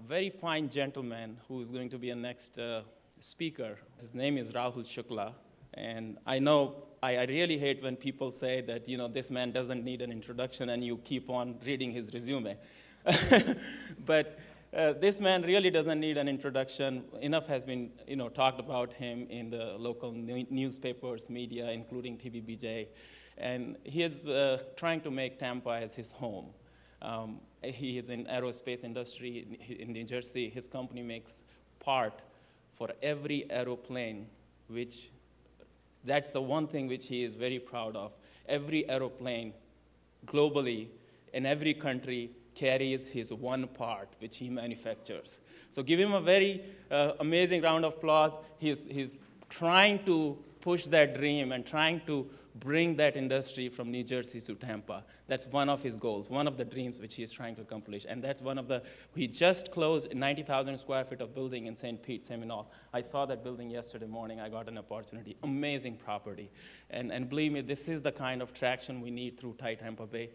very fine gentleman who is going to be a next speaker. His name is Rahul Shukla. And I know I really hate when people say that, this man doesn't need an introduction and you keep on reading his resume. But this man really doesn't need an introduction. Enough has been, talked about him in the local newspapers, media, including TVBJ. And he is trying to make Tampa as his home. He is in aerospace industry in New Jersey. His company makes part for every aeroplane, that's the one thing which he is very proud of. Every aeroplane globally in every country carries his one part which he manufactures. So give him a very amazing round of applause. He's trying to push that dream and trying to bring that industry from New Jersey to Tampa. That's one of his goals, one of the dreams which he is trying to accomplish. And that's he just closed 90,000 square feet of building in St. Pete, Seminole. I saw that building yesterday morning. I got an opportunity. Amazing property. And believe me, this is the kind of traction we need through TiE Tampa Bay.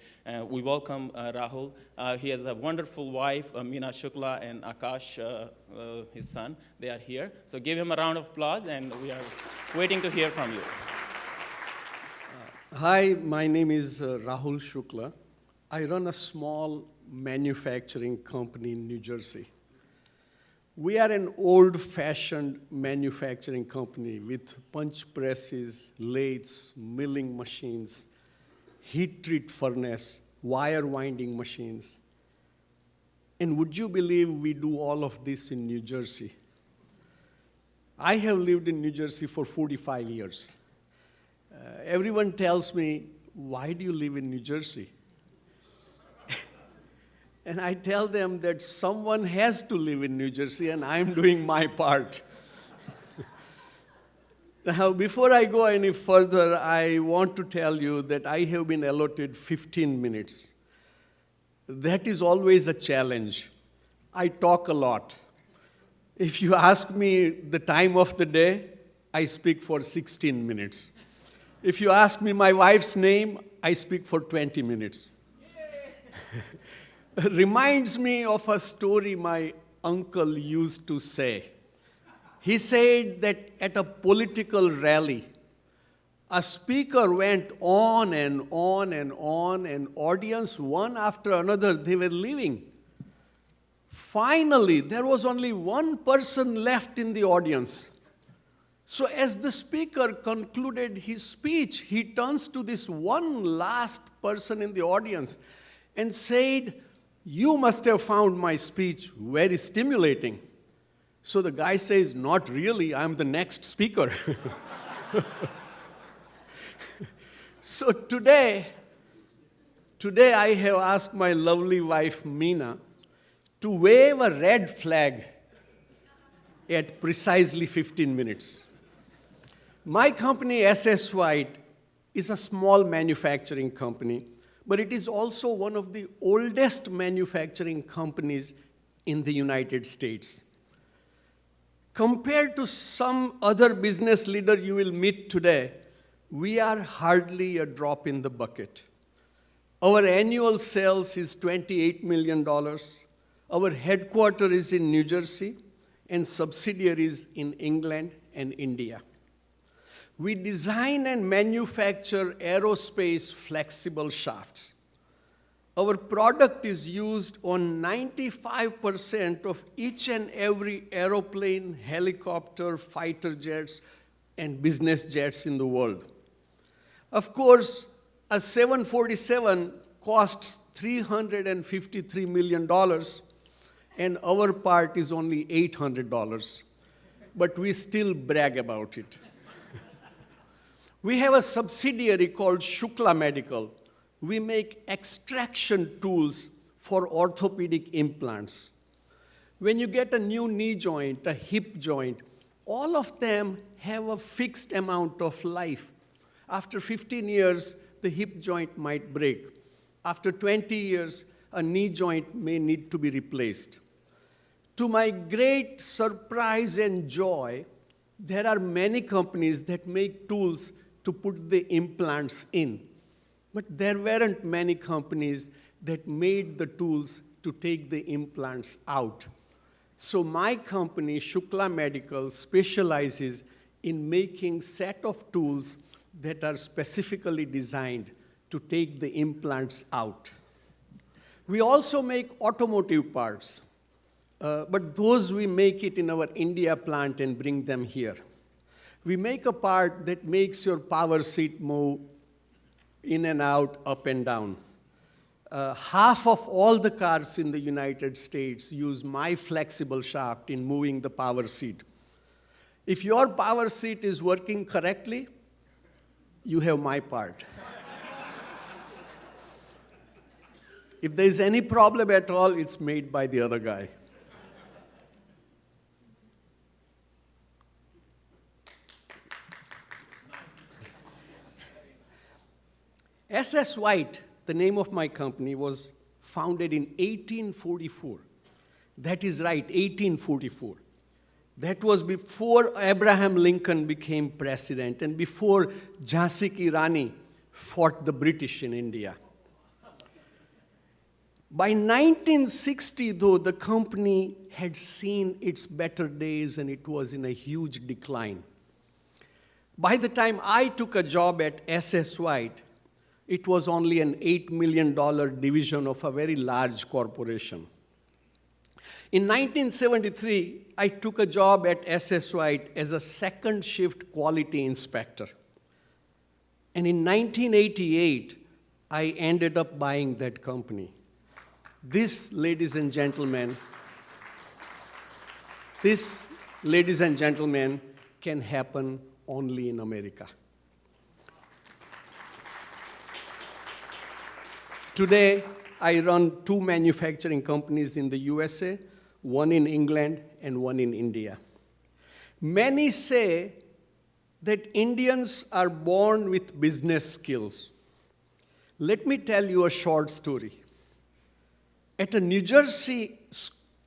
We welcome Rahul. He has a wonderful wife, Meena Shukla, and Akash, his son. They are here. So give him a round of applause, and we are waiting to hear from you. Hi, my name is Rahul Shukla. I run a small manufacturing company in New Jersey. We are an old-fashioned manufacturing company with punch presses, lathes, milling machines, heat treat furnace, wire winding machines. And would you believe we do all of this in New Jersey? I have lived in New Jersey for 45 years. Everyone tells me, why do you live in New Jersey? And I tell them that someone has to live in New Jersey, and I'm doing my part. Now, before I go any further, I want to tell you that I have been allotted 15 minutes. That is always a challenge. I talk a lot. If you ask me the time of the day, I speak for 16 minutes. If you ask me my wife's name, I speak for 20 minutes. Reminds me of a story my uncle used to say. He said that at a political rally, a speaker went on and on and on, and audience, one after another, they were leaving. Finally, there was only one person left in the audience. So as the speaker concluded his speech, he turns to this one last person in the audience and said, "You must have found my speech very stimulating." So the guy says, "Not really, I'm the next speaker." So today I have asked my lovely wife, Meena, to wave a red flag at precisely 15 minutes. My company, SS White, is a small manufacturing company, but it is also one of the oldest manufacturing companies in the United States. Compared to some other business leader you will meet today, we are hardly a drop in the bucket. Our annual sales is $28 million. Our headquarters is in New Jersey, and subsidiaries in England and India. We design and manufacture aerospace flexible shafts. Our product is used on 95% of each and every aeroplane, helicopter, fighter jets, and business jets in the world. Of course, a 747 costs $353 million, and our part is only $800, but we still brag about it. We have a subsidiary called Shukla Medical. We make extraction tools for orthopedic implants. When you get a new knee joint, a hip joint, all of them have a fixed amount of life. After 15 years, the hip joint might break. After 20 years, a knee joint may need to be replaced. To my great surprise and joy, there are many companies that make tools to put the implants in. But there weren't many companies that made the tools to take the implants out. So my company, Shukla Medical, specializes in making set of tools that are specifically designed to take the implants out. We also make automotive parts, but those we make it in our India plant and bring them here. We make a part that makes your power seat move in and out, up and down. Half of all the cars in the United States use my flexible shaft in moving the power seat. If your power seat is working correctly, you have my part. If there's any problem at all, it's made by the other guy. SS White, the name of my company, was founded in 1844. That is right, 1844. That was before Abraham Lincoln became president and before Jhansi Ki Rani fought the British in India. By 1960, though, the company had seen its better days and it was in a huge decline. By the time I took a job at SS White, it was only an $8 million division of a very large corporation. In 1973, I took a job at SS White as a second shift quality inspector. And in 1988, I ended up buying that company. This, ladies and gentlemen, can happen only in America. Today, I run 2 manufacturing companies in the USA, one in England and one in India. Many say that Indians are born with business skills. Let me tell you a short story. At a New Jersey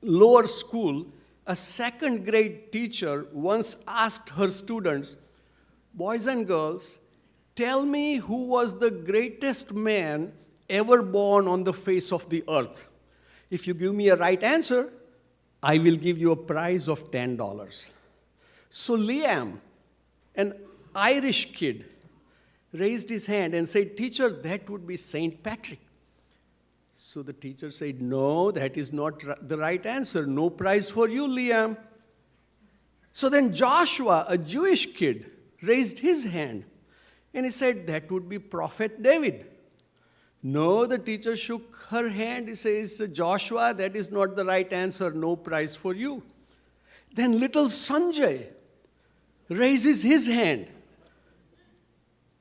lower school, a second grade teacher once asked her students, "Boys and girls, tell me who was the greatest man ever born on the face of the earth. If you give me a right answer, I will give you a prize of $10. So Liam, an Irish kid, raised his hand and said, "Teacher, that would be St. Patrick." So the teacher said, "No, that is not the right answer. No prize for you, Liam." So then Joshua, a Jewish kid, raised his hand and he said, "That would be Prophet David." No, the teacher shook her hand. He says, "Joshua, that is not the right answer. No prize for you." Then little Sanjay raises his hand.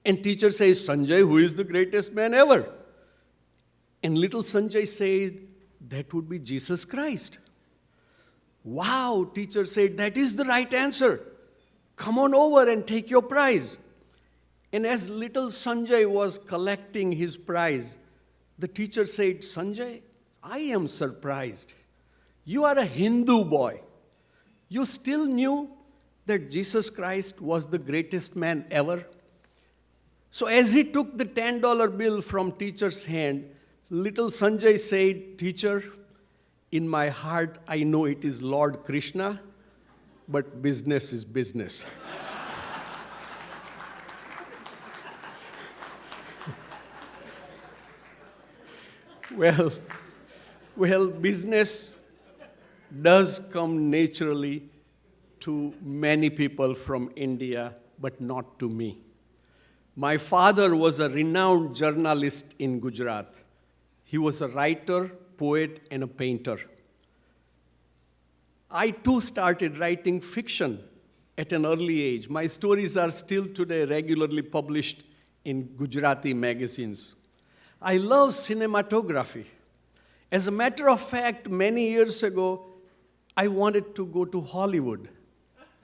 And teacher says, "Sanjay, who is the greatest man ever?" And little Sanjay said, "That would be Jesus Christ." "Wow," teacher said, "that is the right answer. Come on over and take your prize." And as little Sanjay was collecting his prize, the teacher said, "Sanjay, I am surprised. You are a Hindu boy. You still knew that Jesus Christ was the greatest man ever?" So as he took the $10 bill from teacher's hand, little Sanjay said, "Teacher, in my heart I know it is Lord Krishna, but business is business." Well, business does come naturally to many people from India, but not to me. My father was a renowned journalist in Gujarat. He was a writer, poet, and a painter. I too started writing fiction at an early age. My stories are still today regularly published in Gujarati magazines. I love cinematography. As a matter of fact, many years ago, I wanted to go to Hollywood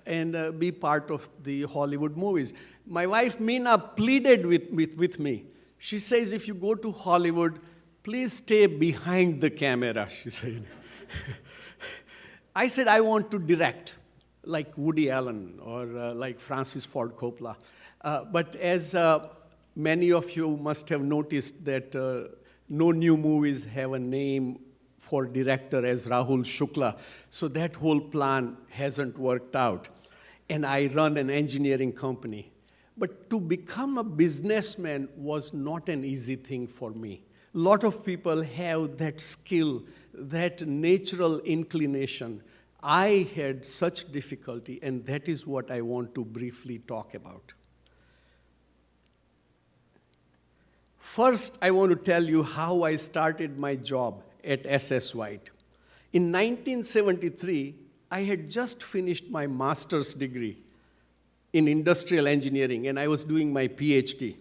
and be part of the Hollywood movies. My wife, Meena, pleaded with me. She says, "If you go to Hollywood, please stay behind the camera," she said. I said, "I want to direct, like Woody Allen or like Francis Ford Coppola." But as many of you must have noticed that no new movies have a name for director as Rahul Shukla. So that whole plan hasn't worked out. And I run an engineering company. But to become a businessman was not an easy thing for me. A lot of people have that skill, that natural inclination. I had such difficulty, and that is what I want to briefly talk about. First, I want to tell you how I started my job at SS White. In 1973, I had just finished my master's degree in industrial engineering, and I was doing my PhD.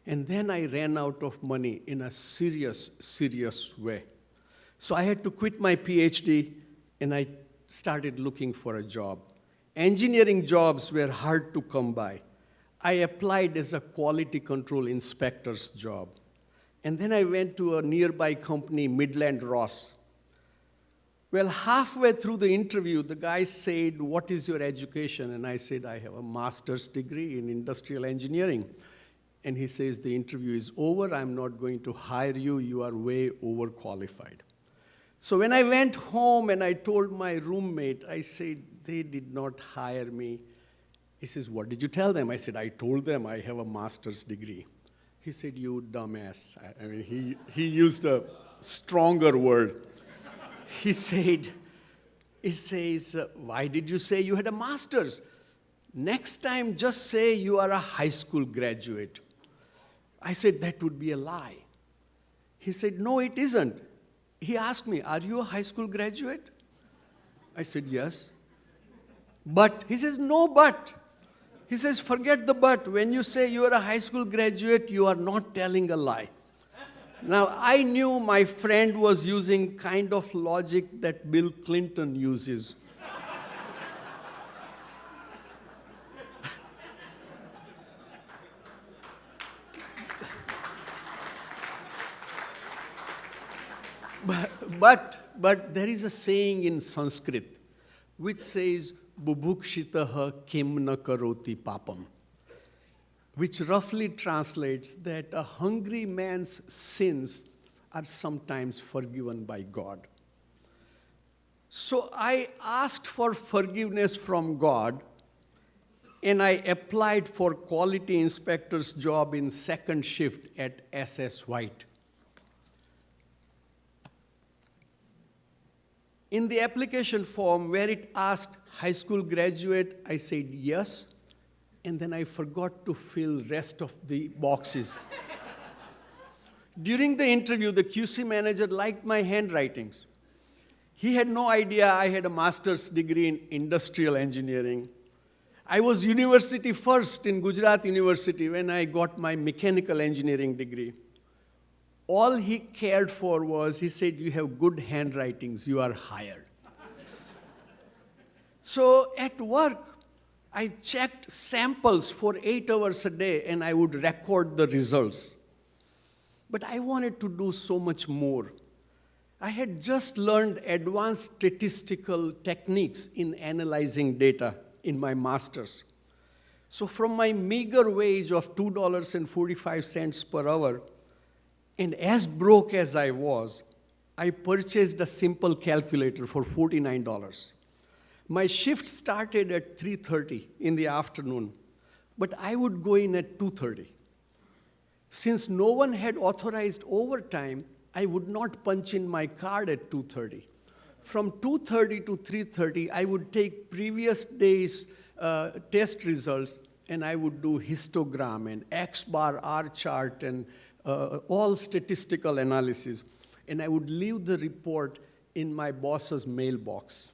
And then I ran out of money in a serious, serious way. So I had to quit my PhD, and I started looking for a job. Engineering jobs were hard to come by. I applied as a quality control inspector's job. And then I went to a nearby company, Midland Ross. Well, halfway through the interview, the guy said, "What is your education?" And I said, "I have a master's degree in industrial engineering." And he says, "The interview is over. I'm not going to hire you. You are way overqualified." So when I went home and I told my roommate, I said, "They did not hire me." He says, "What did you tell them?" I said, "I told them I have a master's degree." He said, "You dumbass." I mean, he used a stronger word. He says, "Why did you say you had a master's? Next time, just say you are a high school graduate." I said, "That would be a lie." He said, "No, it isn't." He asked me, "Are you a high school graduate?" I said, "Yes." "But," he says, "No, but." He says, "Forget the but. When you say you are a high school graduate, you are not telling a lie." Now, I knew my friend was using kind of logic that Bill Clinton uses. But there is a saying in Sanskrit which says, "Bubhukshitaha kim na karoti papam," which roughly translates that a hungry man's sins are sometimes forgiven by God. So I asked for forgiveness from God, and I applied for quality inspector's job in second shift at SS White. In the application form where it asked high school graduate, I said yes, and then I forgot to fill rest of the boxes. During the interview, the QC manager liked my handwritings. He had no idea I had a master's degree in industrial engineering. I was university first in Gujarat University when I got my mechanical engineering degree. All he cared for was, he said, "You have good handwritings, you are hired." So at work, I checked samples for 8 hours a day, and I would record the results. But I wanted to do so much more. I had just learned advanced statistical techniques in analyzing data in my master's. So from my meager wage of $2.45 per hour, and as broke as I was, I purchased a simple calculator for $49. My shift started at 3:30 in the afternoon, but I would go in at 2:30. Since no one had authorized overtime, I would not punch in my card at 2:30. From 2:30 to 3:30, I would take previous day's test results, and I would do histogram and X bar R chart and all statistical analysis. And I would leave the report in my boss's mailbox.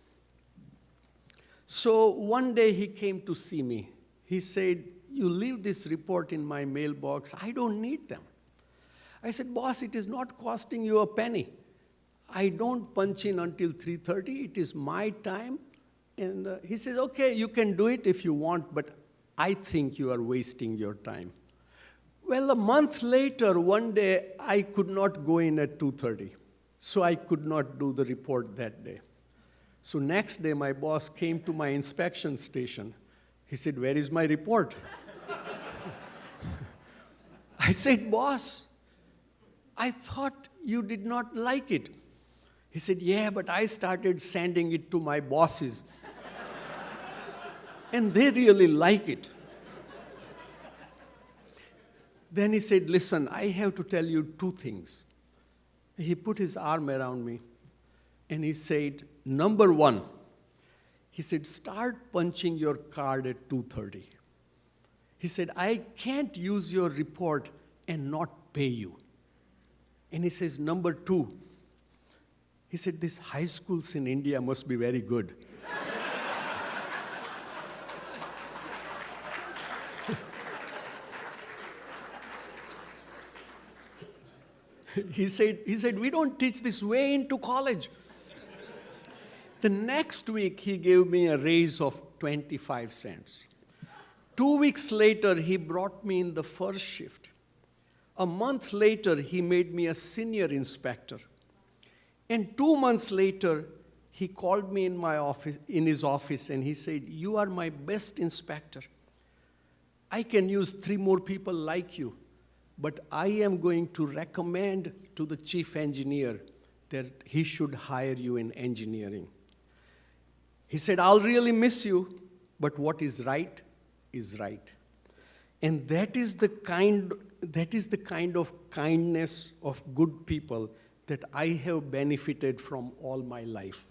So one day he came to see me. He said, "You leave this report in my mailbox. I don't need them." I said, "Boss, it is not costing you a penny. I don't punch in until 3:30. It is my time." And he says, "Okay, you can do it if you want, but I think you are wasting your time." Well, a month later, one day, I could not go in at 2:30, so I could not do the report that day. So next day, my boss came to my inspection station. He said, "Where is my report?" I said, "Boss, I thought you did not like it." He said, yeah, but I started sending it to my bosses. And they really like it. Then he said, listen, I have to tell you two things. He put his arm around me and he said, number one, he said, start punching your card at 2:30. He said, I can't use your report and not pay you. And he says, number two, he said, these high schools in India must be very good. He said, we don't teach this way into college. The next week, he gave me a raise of 25 cents. 2 weeks later, he brought me in the first shift. A month later, he made me a senior inspector. And 2 months later, he called me in his office, and he said, you are my best inspector. I can use 3 more people like you. But I am going to recommend to the chief engineer that he should hire you in engineering. He said, I'll really miss you, but what is right is right. And that is the kind of kindness of good people that I have benefited from all my life.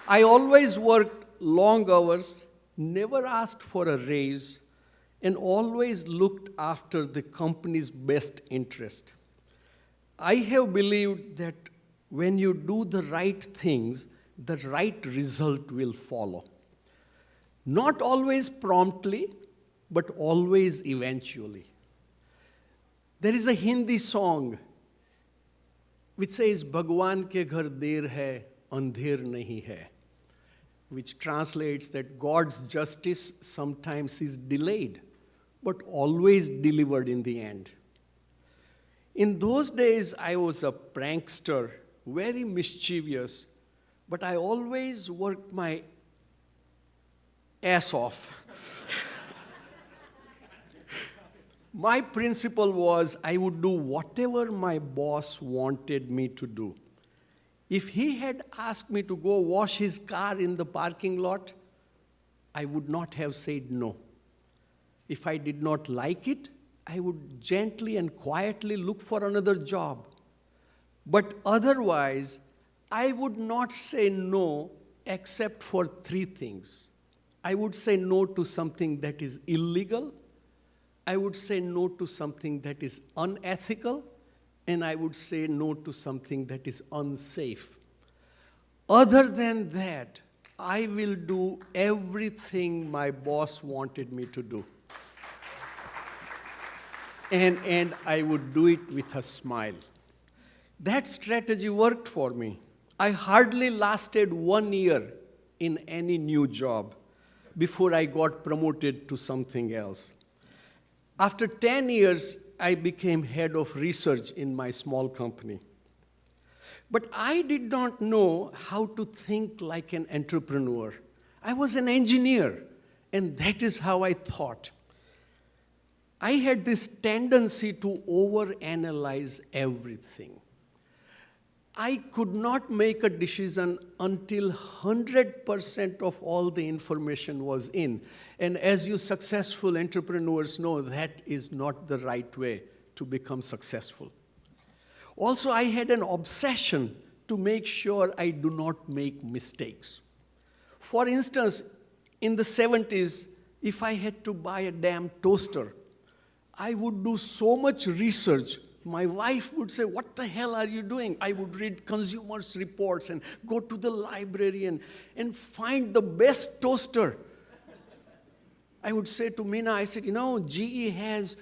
I always worked long hours, never asked for a raise, and always looked after the company's best interest. I have believed that when you do the right things, the right result will follow. Not always promptly, but always eventually. There is a Hindi song which says, Bhagwan ke ghar der hai, andher nahi hai, which translates that God's justice sometimes is delayed, but always delivered in the end. In those days, I was a prankster, very mischievous, but I always worked my ass off. My principle was I would do whatever my boss wanted me to do. If he had asked me to go wash his car in the parking lot, I would not have said no. If I did not like it, I would gently and quietly look for another job. But otherwise, I would not say no except for 3 things. I would say no to something that is illegal, I would say no to something that is unethical, and I would say no to something that is unsafe. Other than that, I will do everything my boss wanted me to do. And I would do it with a smile. That strategy worked for me. I hardly lasted 1 year in any new job before I got promoted to something else. After 10 years, I became head of research in my small company. But I did not know how to think like an entrepreneur. I was an engineer, and that is how I thought. I had this tendency to overanalyze everything. I could not make a decision until 100% of all the information was in. And as you successful entrepreneurs know, that is not the right way to become successful. Also, I had an obsession to make sure I do not make mistakes. For instance, in the 70s, if I had to buy a damn toaster, I would do so much research. My wife would say, what the hell are you doing? I would read consumers' reports and go to the library and find the best toaster. I would say to Meena, I said, GE has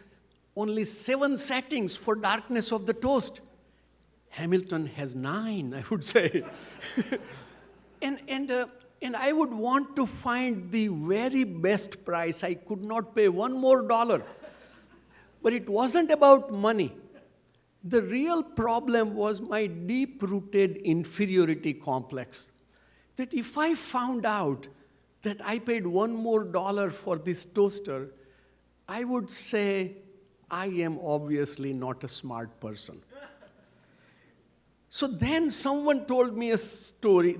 only 7 settings for darkness of the toast. Hamilton has 9, I would say. And I would want to find the very best price. I could not pay $1 more. But it wasn't about money. The real problem was my deep-rooted inferiority complex. That if I found out that I paid $1 more for this toaster, I would say, I am obviously not a smart person. So then someone told me a story,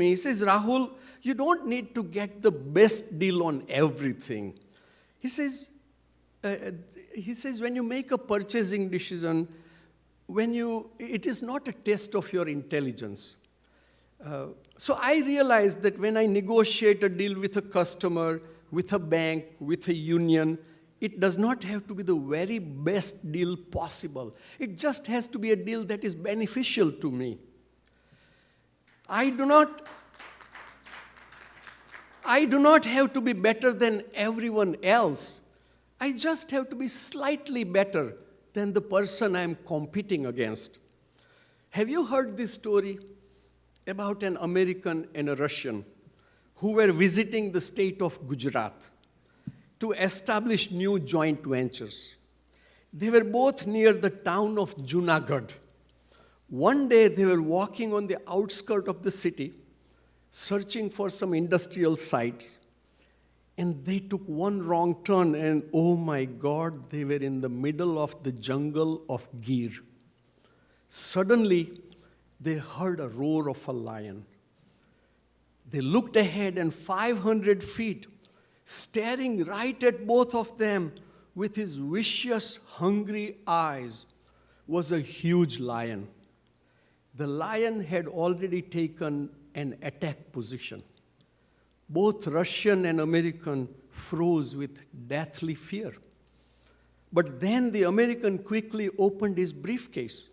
he says, Rahul, you don't need to get the best deal on everything. He says, when you make a purchasing decision, it is not a test of your intelligence. So I realized that when I negotiate a deal with a customer, with a bank, with a union, it does not have to be the very best deal possible. It just has to be a deal that is beneficial to me. I do not have to be better than everyone else. I just have to be slightly better than the person I'm competing against. Have you heard this story about an American and a Russian who were visiting the state of Gujarat to establish new joint ventures? They were both near the town of Junagadh. One day they were walking on the outskirts of the city, searching for some industrial sites, and they took one wrong turn, and oh my God, they were in the middle of the jungle of Gir. Suddenly, they heard a roar of a lion. They looked ahead, and 500 feet, staring right at both of them with his vicious, hungry eyes, was a huge lion. The lion had already taken an attack position. Both Russian and American froze with deathly fear. But then the American quickly opened his briefcase,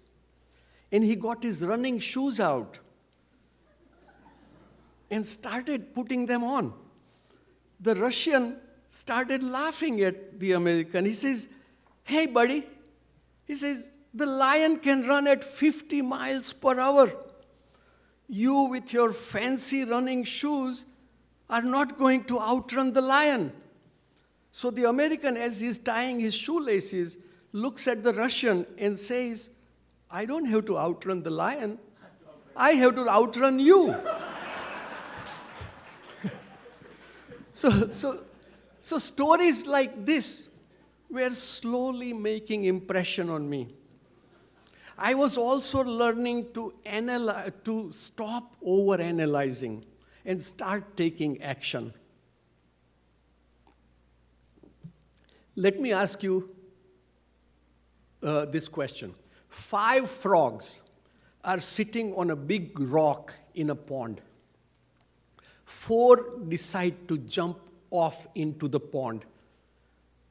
and he got his running shoes out and started putting them on. The Russian started laughing at the American. He says, hey, buddy, he says, the lion can run at 50 miles per hour. You, with your fancy running shoes, are not going to outrun the lion. So the American, as he's tying his shoelaces, looks at the Russian and says, I don't have to outrun the lion. I have to outrun you. So stories like this were slowly making impression on me. I was also learning to stop overanalyzing and start taking action. Let me ask you this question. 5 frogs are sitting on a big rock in a pond. 4 decide to jump off into the pond.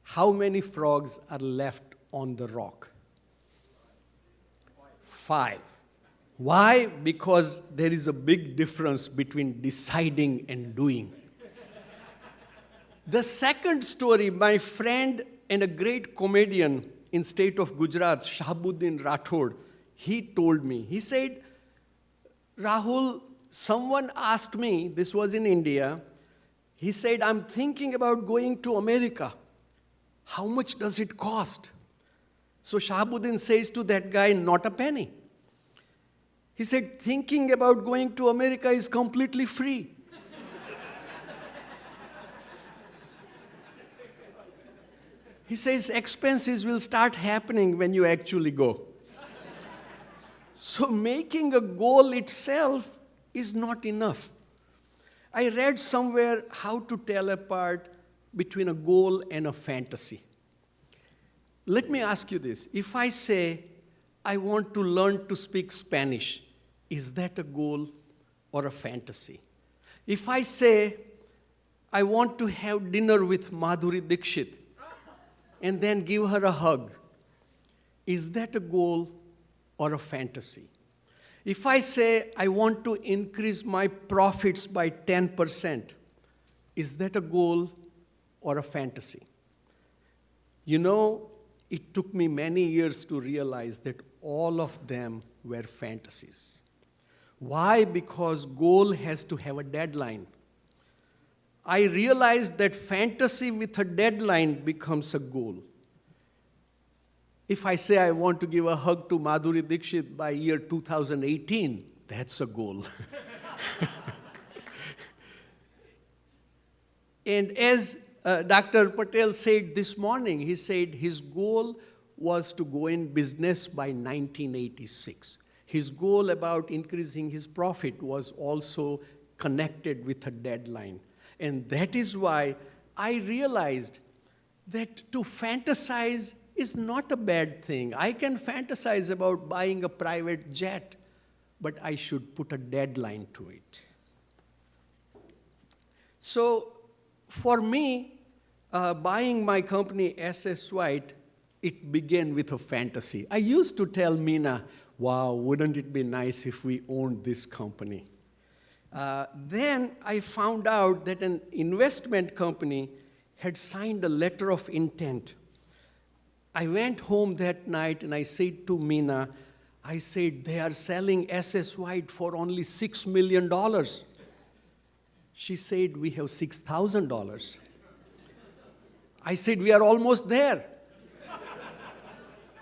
How many frogs are left on the rock? 5. Why? Because there is a big difference between deciding and doing. The second story, my friend and a great comedian in state of Gujarat, Shahabuddin Rathod, he told me. He said, Rahul, someone asked me, this was in India, he said, I'm thinking about going to America. How much does it cost? So Shahabuddin says to that guy, not a penny. He said, thinking about going to America is completely free. He says, expenses will start happening when you actually go. So making a goal itself is not enough. I read somewhere how to tell apart between a goal and a fantasy. Let me ask you this. If I say, I want to learn to speak Spanish, is that a goal or a fantasy? If I say, I want to have dinner with Madhuri Dixit and then give her a hug, is that a goal or a fantasy? If I say, I want to increase my profits by 10%, is that a goal or a fantasy? You know, it took me many years to realize that all of them were fantasies. Why? Because goal has to have a deadline. I realized that fantasy with a deadline becomes a goal. If I say I want to give a hug to Madhuri Dixit by year 2018, that's a goal. And as Dr. Patel said this morning, he said his goal was to go in business by 1986. His goal about increasing his profit was also connected with a deadline. And that is why I realized that to fantasize is not a bad thing. I can fantasize about buying a private jet, but I should put a deadline to it. So for me, buying my company SS White, it began with a fantasy. I used to tell Meena, wow, wouldn't it be nice if we owned this company? Then I found out that an investment company had signed a letter of intent. I went home that night and I said to Meena, I said, they are selling SS White for only $6 million. She said, we have $6,000. I said, we are almost there.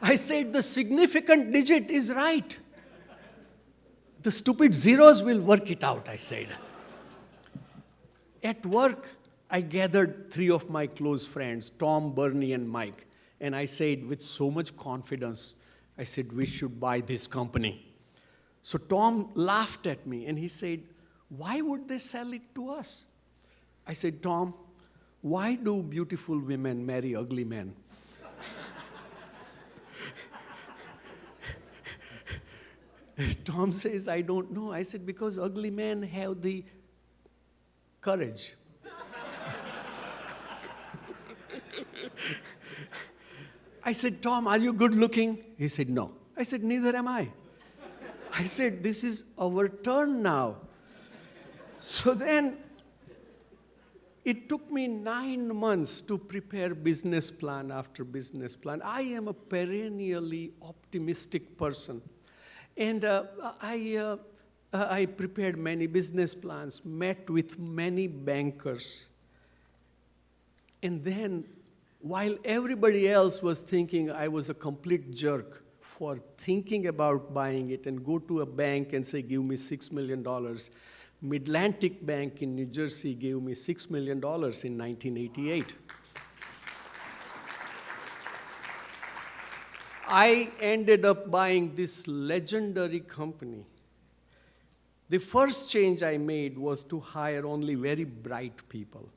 I said, the significant digit is right. The stupid zeros will work it out, I said. At work, I gathered 3 of my close friends, Tom, Bernie, and Mike. And I said, with so much confidence, I said, we should buy this company. So Tom laughed at me, and he said, why would they sell it to us? I said, Tom, why do beautiful women marry ugly men? Tom says, I don't know. I said, because ugly men have the courage. I said, Tom, are you good looking? He said, no. I said, neither am I. I said, this is our turn now. So then, it took me 9 months to prepare business plan after business plan. I am a perennially optimistic person. And I prepared many business plans, met with many bankers. And then, while everybody else was thinking I was a complete jerk for thinking about buying it and go to a bank and say, give me $6 million, Mid-Atlantic Bank in New Jersey gave me $6 million in 1988. I ended up buying this legendary company. The first change I made was to hire only very bright people.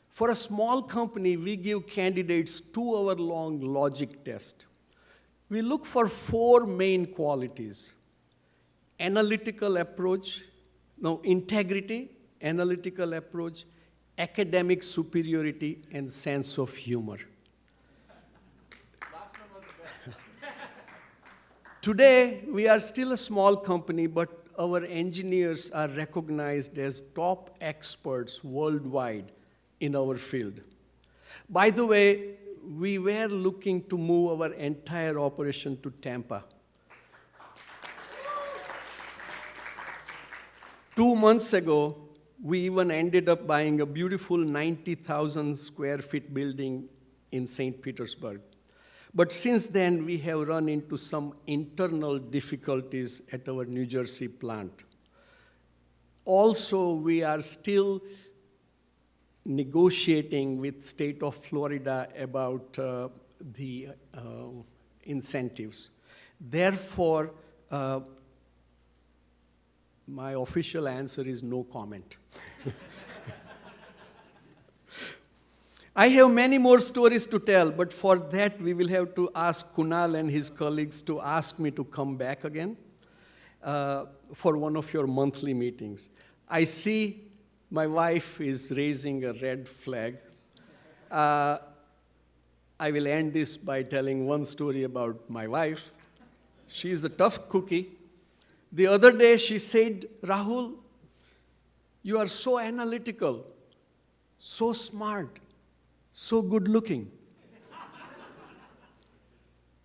For a small company, we give candidates 2-hour-long logic test. We look for 4 main qualities: analytical approach, integrity, analytical approach, academic superiority, and sense of humor. Today, we are still a small company, but our engineers are recognized as top experts worldwide in our field. By the way, we were looking to move our entire operation to Tampa. 2 months ago, we even ended up buying a beautiful 90,000 square feet building in St. Petersburg. But since then, we have run into some internal difficulties at our New Jersey plant. Also, we are still negotiating with state of Florida about the incentives. Therefore, my official answer is no comment. I have many more stories to tell, but for that, we will have to ask Kunal and his colleagues to ask me to come back again for one of your monthly meetings. I see my wife is raising a red flag. I will end this by telling one story about my wife. She is a tough cookie. The other day, she said, Rahul, you are so analytical, so smart, so good looking.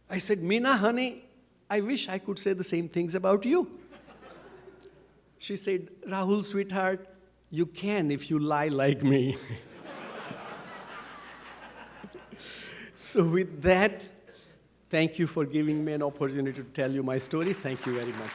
I said, Meena, honey, I wish I could say the same things about you. She said, Rahul, sweetheart, you can if you lie like me. So with that, thank you for giving me an opportunity to tell you my story. Thank you very much.